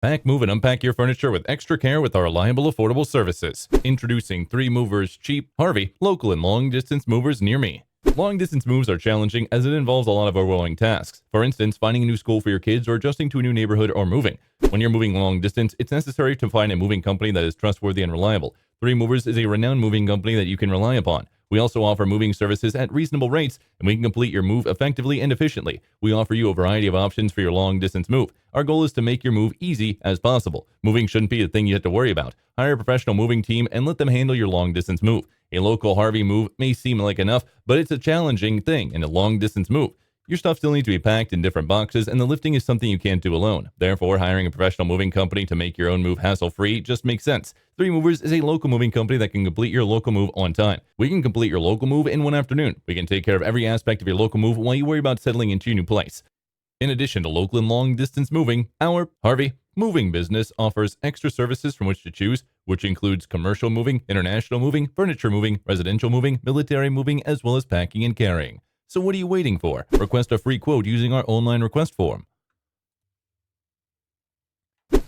Pack, move, and unpack your furniture with extra care with our reliable, affordable services. Introducing 3 Movers Cheap, Harvey, local and long-distance movers near me. Long-distance moves are challenging as it involves a lot of overwhelming tasks. For instance, finding a new school for your kids or adjusting to a new neighborhood or moving. When you're moving long distance, it's necessary to find a moving company that is trustworthy and reliable. 3 Movers is a renowned moving company that you can rely upon. We also offer moving services at reasonable rates, and we can complete your move effectively and efficiently. We offer you a variety of options for your long-distance move. Our goal is to make your move easy as possible. Moving shouldn't be a thing you have to worry about. Hire a professional moving team and let them handle your long-distance move. A local Harvey move may seem like enough, but it's a challenging thing in a long-distance move. Your stuff still needs to be packed in different boxes, and the lifting is something you can't do alone. Therefore, hiring a professional moving company to make your own move hassle-free just makes sense. 3 Movers is a local moving company that can complete your local move on time. We can complete your local move in one afternoon. We can take care of every aspect of your local move while you worry about settling into your new place. In addition to local and long-distance moving, our Harvey moving business offers extra services from which to choose, which includes commercial moving, international moving, furniture moving, residential moving, military moving, as well as packing and carrying. So what are you waiting for? Request a free quote using our online request form.